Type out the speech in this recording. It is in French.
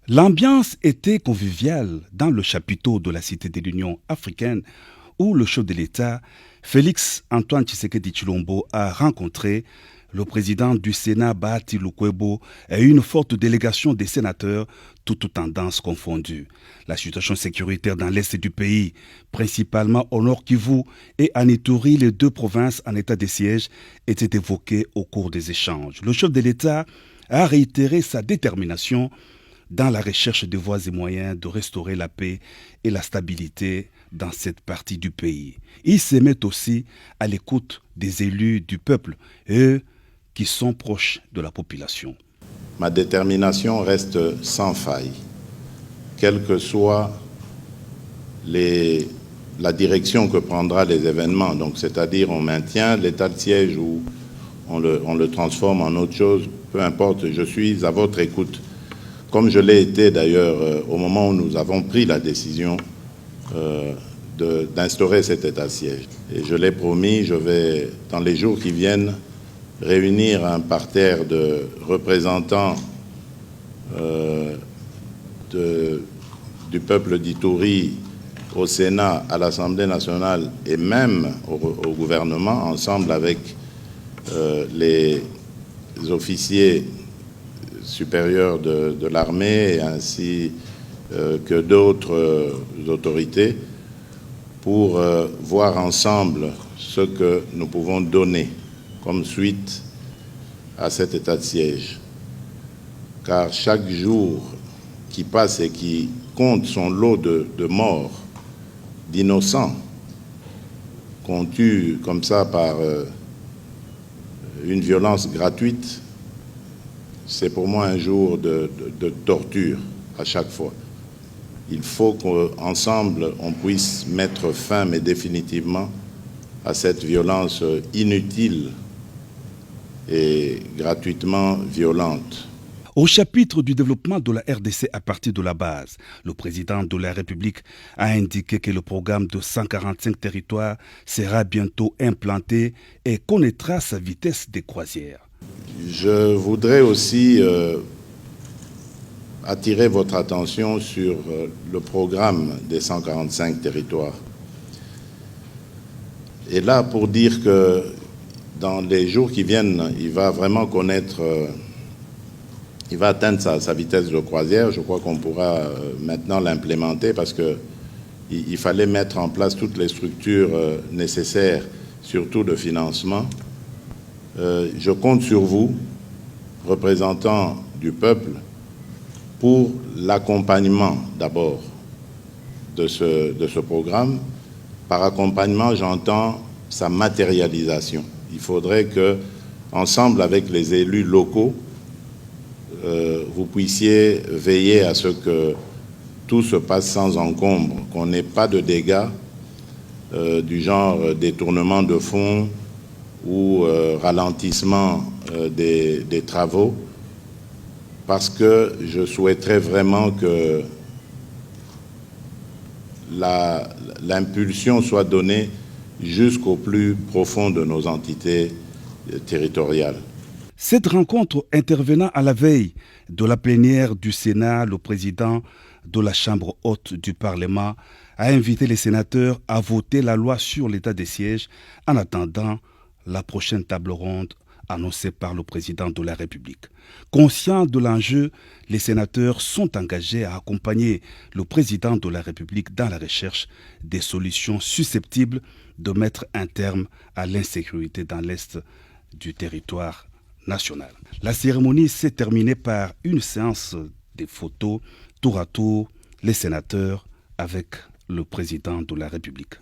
L'ambiance était conviviale dans le chapiteau de la Cité de l'Union africaine où le chef de l'État, Félix Antoine Tshisekedi Tshilombo, a rencontré le président du Sénat, Bahati Lukwebo, et une forte délégation des sénateurs, toutes tendances confondues. La situation sécuritaire dans l'est du pays, principalement au nord Kivu et à Ituri, les deux provinces en état de siège, était évoquée au cours des échanges. Le chef de l'État a réitéré sa détermination dans la recherche de voies et moyens de restaurer la paix et la stabilité dans cette partie du pays. Il se met aussi à l'écoute des élus du peuple, eux qui sont proches de la population. Ma détermination reste sans faille, quelle que soit la direction que prendra les événements. Donc, c'est-à-dire on maintient l'état de siège ou on le transforme en autre chose, peu importe, je suis à votre écoute. Comme je l'ai été d'ailleurs au moment où nous avons pris la décision d'instaurer cet état de siège. Et je l'ai promis, je vais, dans les jours qui viennent, réunir un parterre de représentants du peuple d'Ituri au Sénat, à l'Assemblée nationale et même au gouvernement, ensemble avec les officiers supérieurs de l'armée ainsi que d'autres autorités pour voir ensemble ce que nous pouvons donner comme suite à cet état de siège. Car chaque jour qui passe et qui compte son lot de morts, d'innocents, qu'on tue comme ça par une violence gratuite, c'est pour moi un jour de torture à chaque fois. Il faut qu'ensemble, on puisse mettre fin, mais définitivement, à cette violence inutile et gratuitement violente. Au chapitre du développement de la RDC à partir de la base, le président de la République a indiqué que le programme de 145 territoires sera bientôt implanté et connaîtra sa vitesse de croisière. Je voudrais aussi attirer votre attention sur le programme des 145 territoires. Et là, pour dire que dans les jours qui viennent, il va vraiment connaître, il va atteindre sa vitesse de croisière. Je crois qu'on pourra maintenant l'implémenter parce qu'il fallait mettre en place toutes les structures nécessaires, surtout de financement. Je compte sur vous, représentants du peuple, pour l'accompagnement d'abord de ce programme. Par accompagnement, j'entends sa matérialisation. Il faudrait que, ensemble avec les élus locaux, vous puissiez veiller à ce que tout se passe sans encombre, qu'on n'ait pas de dégâts du genre détournement de fonds ou ralentissement des travaux, parce que je souhaiterais vraiment que l'impulsion soit donnée jusqu'au plus profond de nos entités territoriales. Cette rencontre intervenant à la veille de la plénière du Sénat, le président de la Chambre haute du Parlement a invité les sénateurs à voter la loi sur l'état des sièges en attendant la prochaine table ronde annoncée par le président de la République. Conscients de l'enjeu, les sénateurs sont engagés à accompagner le président de la République dans la recherche des solutions susceptibles de mettre un terme à l'insécurité dans l'est du territoire national. La cérémonie s'est terminée par une séance de photos tour à tour, les sénateurs avec le président de la République.